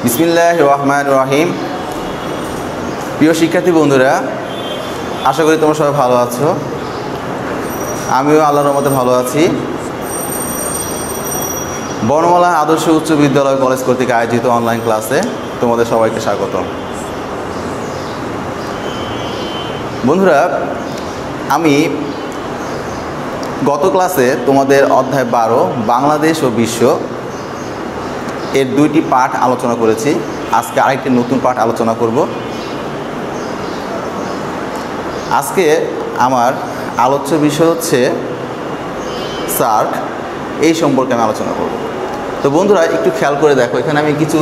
বিসমিল্লাহির রহমানির রহিম। প্রিয় শিক্ষার্থী বন্ধুরা, আশা করি তোমরা সবাই ভালো আছো। আমিও আল্লাহর রহমতে ভালো আছি। বর্ণমালা আদর্শ উচ্চ বিদ্যালয় কলেজ কর্তৃক আয়োজিত অনলাইন ক্লাসে তোমাদের সবাইকে স্বাগত। বন্ধুরা, আমি গত ক্লাসে তোমাদের অধ্যায় 12 বাংলাদেশ ও বিশ্ব এর 2টি পাঠ আলোচনা করেছি। আজকে আরেকটি নতুন পাঠ আলোচনা করব। আজকে আমার আলোচ্য বিষয় হচ্ছে সার্ক, এই সম্পর্কে আমি আলোচনা করব। তো বন্ধুরা, একটু খেয়াল করে দেখো, এখানে আমি কিছু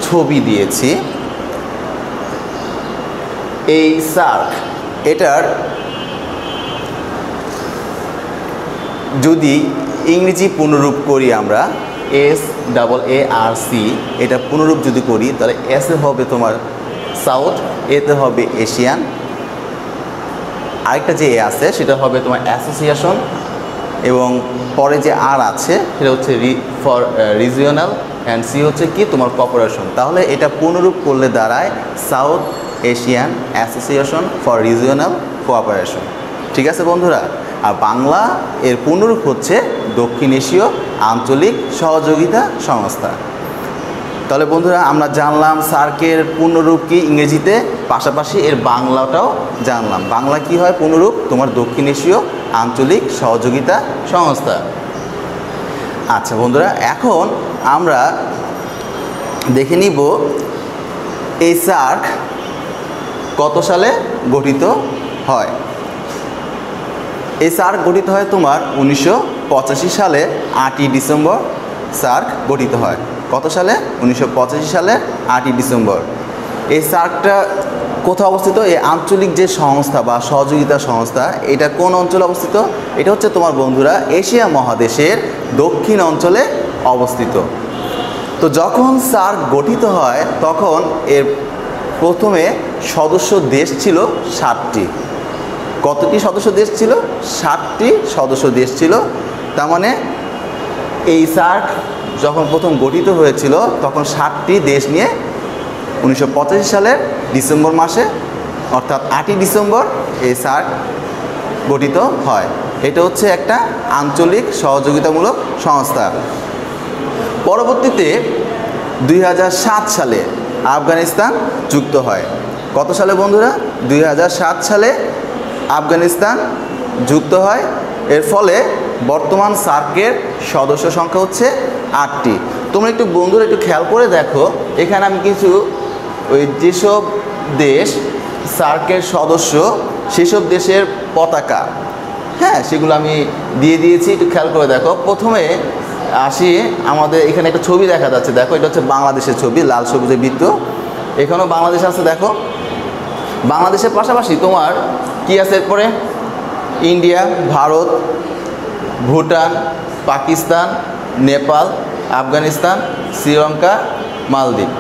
ছবি দিয়েছি। এই সার্ক, এটার যদি ইংরেজি পুনরূপ করি আমরা SAARC, এটা পুনরূপ যদি করি তাহলে এসে হবে তোমার সাউথ, এতে হবে এশিয়ান, আরেকটা যে এ আছে সেটা হবে তোমার অ্যাসোসিয়েশন, এবং পরে যে আর আছে সেটা হচ্ছে ফর রিজিওনাল, অ্যান্ড সি হচ্ছে কি তোমার কর্পোরেশন। তাহলে এটা পুনরূপ করলে দাঁড়ায় south Asian association for regional cooperation. ঠিক আছে বন্ধুরা? আর বাংলা এর পুনরূপ হচ্ছে দক্ষিণ এশীয় আঞ্চলিক সহযোগিতা সংস্থা। তাহলে বন্ধুরা, আমরা জানলাম সার্কের পূর্ণরূপ কি ইংরেজিতে, পাশাপাশি এর বাংলাটাও জানলাম। বাংলা কি হয় পূর্ণরূপ? তোমার দক্ষিণ এশীয় আঞ্চলিক সহযোগিতা সংস্থা। আচ্ছা বন্ধুরা, এখন আমরা দেখে নিব এই সার্ক কত সালে গঠিত হয়। এই সার্ক গঠিত হয় তোমার 1985 সালে 8ই ডিসেম্বর সার্ক গঠিত হয়। কত সালে? 1985 সালে 8ই ডিসেম্বর। এই সার্কটা কোথায় অবস্থিত? এই আঞ্চলিক যে সংস্থা বা সহযোগিতা সংস্থা, এটা কোন অঞ্চলে অবস্থিত? এটা হচ্ছে তোমার বন্ধুরা এশিয়া মহাদেশের দক্ষিণ অঞ্চলে অবস্থিত। তো যখন সার্ক গঠিত হয় তখন এর প্রথমে সদস্য দেশ ছিল 7টি। কতটি সদস্য দেশ ছিল? 7টি সদস্য দেশ ছিল। তার মানে এই সার্ক যখন প্রথম গঠিত হয়েছিল তখন 7টি দেশ নিয়ে 1985 সালের ডিসেম্বর মাসে, অর্থাৎ 8ই ডিসেম্বর এই সার্ক গঠিত হয়। এটা হচ্ছে একটা আঞ্চলিক সহযোগিতামূলক সংস্থা। পরবর্তীতে 2007 সালে আফগানিস্তান যুক্ত হয়। কত সালে বন্ধুরা? 2007 সালে আফগানিস্তান যুক্ত হয়। এর ফলে বর্তমান সার্কের সদস্য সংখ্যা হচ্ছে 8টি। তোমরা একটু বন্ধুরা একটু খেয়াল করে দেখো, এখানে আমি কিছু যেসব দেশ সার্কের সদস্য সেসব দেশের পতাকা, সেগুলো আমি দিয়ে দিয়েছি। একটু খেয়াল করে দেখো। প্রথমে আসি, আমাদের এখানে একটা ছবি দেখা যাচ্ছে, দেখো এটা হচ্ছে বাংলাদেশের ছবি, লাল সবুজের বৃত্ত। এখানেও বাংলাদেশ আছে, দেখো। বাংলাদেশের পাশাপাশি তোমার কি আছে এরপরে? ইন্ডিয়া, ভারত, ভুটান, পাকিস্তান, নেপাল, আফগানিস্তান, শ্রীলঙ্কা, মালদ্বীপ।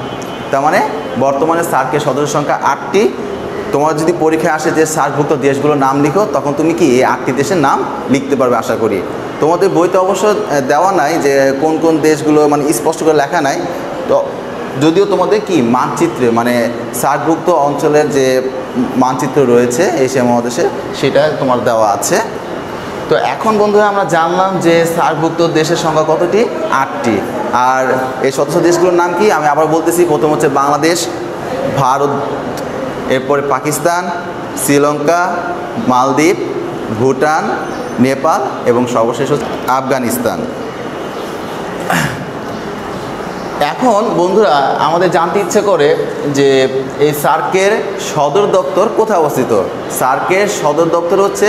তার মানে বর্তমানে সার্কের সদস্য সংখ্যা 8টি। তোমার যদি পরীক্ষায় আসে যে সার্কভুক্ত দেশগুলোর নাম লিখো, তখন তুমি কি এই 8টি দেশের নাম লিখতে পারবে আশা করি। তোমাদের বইতে অবশ্য দেওয়া নাই যে কোন কোন দেশগুলো, মানে স্পষ্ট করে লেখা নাই। তো যদিও তোমাদের কি মানচিত্রে, মানে সার্কভুক্ত অঞ্চলের যে মানচিত্র রয়েছে এশিয়া মহাদেশে, সেটা তোমার দেওয়া আছে। তো এখন বন্ধুরা আমরা জানলাম যে সার্কভুক্ত দেশের সংখ্যা কতটি? 8টি। আর এই সদস্য দেশগুলোর নাম কি আমি আবার বলতেছি। প্রথম হচ্ছে বাংলাদেশ, ভারত, এরপরে পাকিস্তান, শ্রীলঙ্কা, মালদ্বীপ, ভুটান, নেপাল এবং সর্বশেষ হচ্ছে আফগানিস্তান। এখন বন্ধুরা আমাদের জানতে ইচ্ছে করে যে এই সার্কের সদর দপ্তর কোথায় অবস্থিত। সার্কের সদর দপ্তর হচ্ছে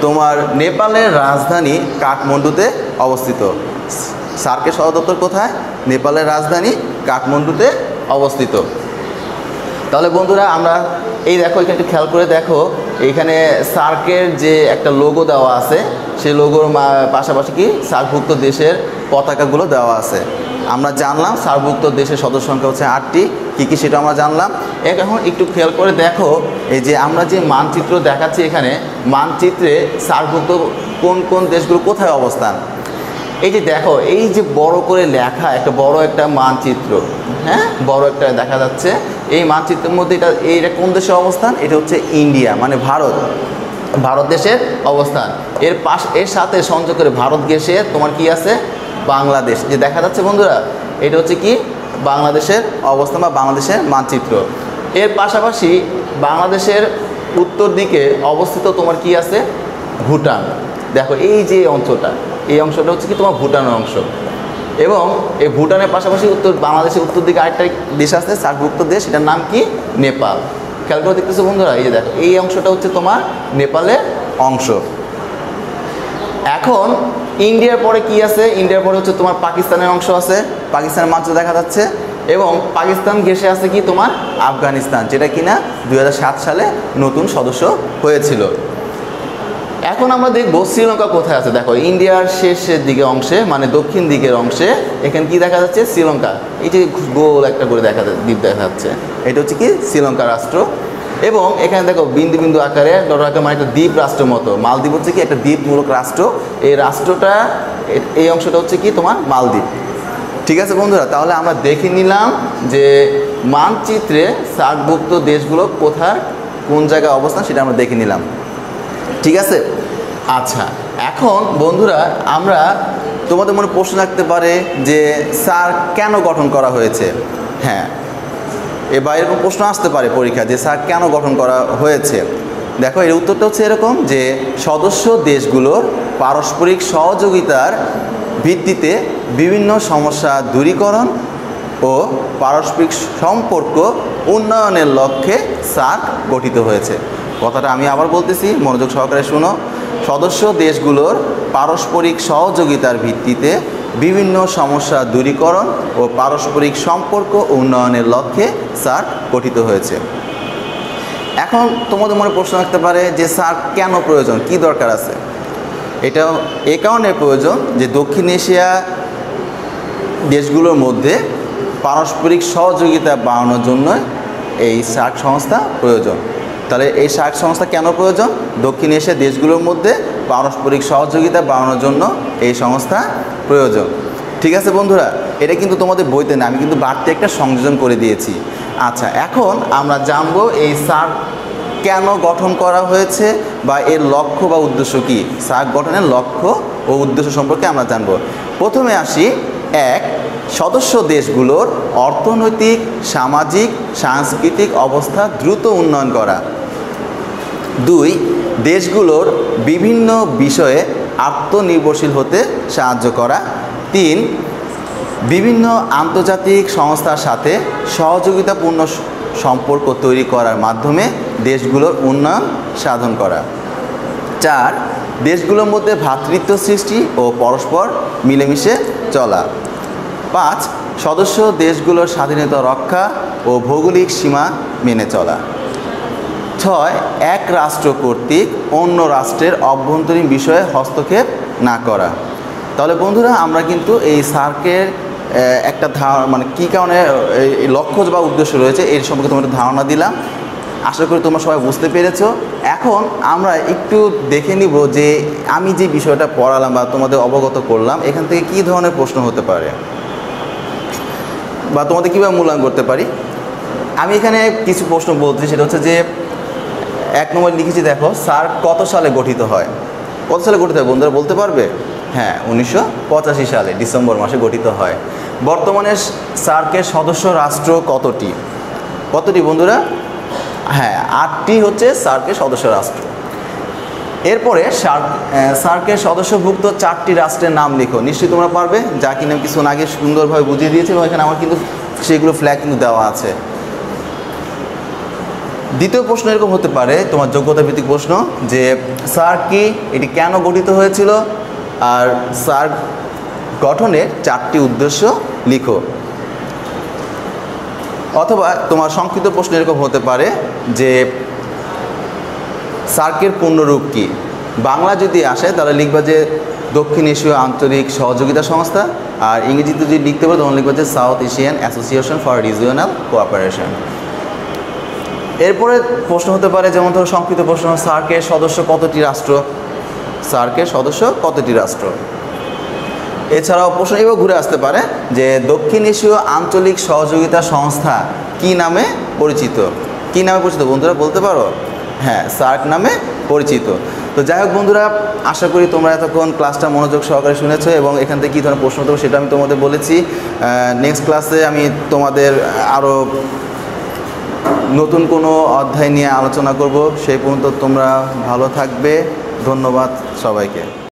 তোমার নেপালের রাজধানী কাঠমান্ডুতে অবস্থিত। সার্কের সদর দপ্তর কোথায়? নেপালের রাজধানী কাঠমান্ডুতে অবস্থিত। তাহলে বন্ধুরা আমরা এই দেখো, এখানে একটু খেয়াল করে দেখো, এখানে সার্কের যে একটা লোগো দেওয়া আছে, সেই লোগোর পাশাপাশি কি সার্কভুক্ত দেশের পতাকাগুলো দেওয়া আছে। আমরা জানলাম সার্কভুক্ত দেশের সদস্য সংখ্যা হচ্ছে 8টি। কী কী সেটা আমরা জানলাম। এখন একটু খেয়াল করে দেখো, এই যে আমরা যে মানচিত্র দেখাচ্ছি, এখানে মানচিত্রে সার্কভুক্ত কোন কোন দেশগুলো কোথায় অবস্থান। এই যে দেখো, এই যে বড় করে লেখা একটা বড় একটা মানচিত্র, হ্যাঁ বড় একটা দেখা যাচ্ছে, এই মানচিত্রের মধ্যে এইটা কোন দেশের অবস্থান? এটা হচ্ছে ইন্ডিয়া, মানে ভারত দেশের অবস্থান। এর সাথে সংযোগ করে ভারত দেশে তোমার কি আছে? বাংলাদেশ, যে দেখা যাচ্ছে বন্ধুরা, এটা হচ্ছে কি বাংলাদেশের অবস্থান বা বাংলাদেশের মানচিত্র। এর পাশাপাশি বাংলাদেশের উত্তর দিকে অবস্থিত তোমার কি আছে? ভুটান। দেখো এই যে এই অংশটা হচ্ছে কি তোমার ভুটানের অংশ, এবং এই ভুটানের পাশাপাশি বাংলাদেশের উত্তর দিকে আরেকটা দেশ আছে সার্কভুক্ত দেশ, এটার নাম কি? নেপাল। খেয়াল করে দেখতেছো বন্ধুরা, এই যে দেখো এই অংশটা হচ্ছে তোমার নেপালের অংশ। এখন ইন্ডিয়ার পরে কি আছে? ইন্ডিয়ার পরে হচ্ছে তোমার পাকিস্তানের অংশ আছে, পাকিস্তানের মানচিত্র দেখা যাচ্ছে, এবং পাকিস্তান ঘেঁষে আছে কি তোমার আফগানিস্তান, যেটা কিনা 2007 সালে নতুন সদস্য হয়েছিল। এখন আমরা দেখবো শ্রীলঙ্কা কোথায় আছে। দেখো ইন্ডিয়ার শেষের দিকে অংশে, মানে দক্ষিণ দিকের অংশে এখানে কি দেখা যাচ্ছে? শ্রীলঙ্কা। এই যে গোল একটা করে দ্বীপ দেখা যাচ্ছে, এটা হচ্ছে কি শ্রীলঙ্কা রাষ্ট্র। এবং এখানে দেখো বিন্দু বিন্দু আকারে ডলার আকারে, মানে একটা দ্বীপ রাষ্ট্রের মতো। মালদ্বীপ হচ্ছে কি একটা দ্বীপমূলক রাষ্ট্র, এই রাষ্ট্রটা এই অংশটা হচ্ছে কি তোমার মালদ্বীপ। ঠিক আছে বন্ধুরা, তাহলে আমরা দেখে নিলাম যে মানচিত্রে সার্কভুক্ত দেশগুলো কোথায় কোন জায়গায় অবস্থান সেটা আমরা দেখে নিলাম। ঠিক আছে, আচ্ছা এখন বন্ধুরা আমরা তোমাদের মনে প্রশ্ন রাখতে পারে যে সার্ক কেন গঠন করা হয়েছে। হ্যাঁ, বা এরকম প্রশ্ন আসতে পারে পরীক্ষা যে সার্ক কেন গঠন করা হয়েছে। দেখো এর উত্তরটা হচ্ছে এরকম যে সদস্য দেশগুলোর পারস্পরিক সহযোগিতার ভিত্তিতে বিভিন্ন সমস্যা দূরীকরণ ও পারস্পরিক সম্পর্ক উন্নয়নের লক্ষ্যে সার্ক গঠিত হয়েছে। কথাটা আমি আবার বলতেছি, মনোযোগ সহকারে শুনো। সদস্য দেশগুলোর পারস্পরিক সহযোগিতার ভিত্তিতে বিভিন্ন সমস্যা দূরীকরণ ও পারস্পরিক সম্পর্ক উন্নয়নের লক্ষ্যে সার্ক গঠিত হয়েছে। এখন তোমাদের মনে প্রশ্ন রাখতে পারে যে সার্ক কেন প্রয়োজন, কি দরকার আছে? এটা এ কারণে প্রয়োজন যে দক্ষিণ এশিয়া দেশগুলোর মধ্যে পারস্পরিক সহযোগিতা বাড়ানোর জন্য এই সার্ক সংস্থা প্রয়োজন। তাহলে এই সার্ক সংস্থা কেন প্রয়োজন? দক্ষিণ এশিয়া দেশগুলোর মধ্যে পারস্পরিক সহযোগিতা বাড়ানোর জন্য এই সংস্থা প্রয়োজন। ঠিক আছে বন্ধুরা, এটা কিন্তু তোমাদের বইতে না, আমি কিন্তু বাড়তি একটা সংযোজন করে দিয়েছি। আচ্ছা, এখন আমরা জানবো এই সার্ক কেন গঠন করা হয়েছে বা এর লক্ষ্য বা উদ্দেশ্য কী। সার্ক গঠনের লক্ষ্য ও উদ্দেশ্য সম্পর্কে আমরা জানবো। প্রথমে আসি, এক, সদস্য দেশগুলোর অর্থনৈতিক, সামাজিক, সাংস্কৃতিক অবস্থা দ্রুত উন্নয়ন করা। দুই, দেশগুলোর বিভিন্ন বিষয়ে আত্মনির্ভরশীল হতে সাহায্য করা। তিন, বিভিন্ন আন্তর্জাতিক সংস্থার সাথে সহযোগিতাপূর্ণ সম্পর্ক তৈরি করার মাধ্যমে দেশগুলোর উন্নয়ন সাধন করা। চার, দেশগুলোর মধ্যে ভ্রাতৃত্ব সৃষ্টি ও পরস্পর মিলেমিশে চলা। পাঁচ, সদস্য দেশগুলোর স্বাধীনতা রক্ষা ও ভৌগোলিক সীমা মেনে চলা। ছয়, এক রাষ্ট্র কর্তৃক অন্য রাষ্ট্রের অভ্যন্তরীণ বিষয়ে হস্তক্ষেপ না করা। তাহলে বন্ধুরা আমরা কিন্তু এই সার্কের একটা মানে কী কারণে এই লক্ষ্য বা উদ্দেশ্য রয়েছে এর সম্পর্কে তোমাদের ধারণা দিলাম। আশা করি তোমরা সবাই বুঝতে পেরেছো। এখন আমরা একটু দেখে নিব যে আমি যে বিষয়টা পড়ালাম বা তোমাদের অবগত করলাম এখান থেকে কী ধরনের প্রশ্ন হতে পারে বা তোমাদের কীভাবে মূল্যায়ন করতে পারি। আমি এখানে কিছু প্রশ্ন বলছি, সেটা হচ্ছে যে 1 নম্বর লিখেছি, দেখো সার্ক কত সালে গঠিত হয়? কত সালে গঠিত হয় বন্ধুরা বলতে পারবে? হ্যাঁ, 1985 সালে ডিসেম্বর মাসে গঠিত হয়। বর্তমানে সার্কের সদস্য রাষ্ট্র কতটি? কতটি বন্ধুরা? হ্যাঁ, 8টি হচ্ছে সার্কের সদস্য রাষ্ট্র। এরপরে সার্কের সদস্যভুক্ত 4টি রাষ্ট্রের নাম লিখো। নিশ্চয়ই তোমরা পারবে, যা কিনা আমি কিছুক্ষণ আগে সুন্দরভাবে বুঝিয়ে দিয়েছি এবং এখানে আমার কিন্তু সেগুলো ফ্ল্যাগ কিন্তু দেওয়া আছে। দ্বিতীয় প্রশ্ন এরকম হতে পারে, তোমার যোগ্যতা ভিত্তিক প্রশ্ন, যে সার্ক কি, এটি কেন গঠিত হয়েছিল, আর সার্ক গঠনের 4টি উদ্দেশ্য লিখো। অথবা তোমার সংক্ষিপ্ত প্রশ্ন এরকম হতে পারে যে সার্কের পূর্ণরূপ কি। বাংলা যদি আসে তাহলে লিখবা যে দক্ষিণ এশীয় আঞ্চলিক সহযোগিতা সংস্থা, আর ইংরেজিতে যদি লিখতে পারো তখন লিখবা যে south Asian association for regional cooperation. এরপরে প্রশ্ন হতে পারে, যেমন ধরো সংক্ষিপ্ত প্রশ্ন, সার্কের সদস্য কতটি রাষ্ট্র? সার্কের সদস্য কতটি রাষ্ট্র? এছাড়াও প্রশ্ন এবার ঘুরে আসতে পারে যে দক্ষিণ এশীয় আঞ্চলিক সহযোগিতা সংস্থা কি নামে পরিচিত? কি নামে পরিচিত বন্ধুরা বলতে পারো? হ্যাঁ, সার্ক নামে পরিচিত। তো যাই হোক বন্ধুরা, আশা করি তোমরা এতক্ষণ ক্লাসটা মনোযোগ সহকারে শুনেছো এবং এখান থেকে কী ধরনের প্রশ্ন দেবো সেটা আমি তোমাদের বলেছি। নেক্সট ক্লাসে আমি তোমাদের আরও নতুন কোনো অধ্যায় নিয়ে আলোচনা করব। সেই পর্যন্ত তোমরা ভালো থাকবে। ধন্যবাদ সবাইকে।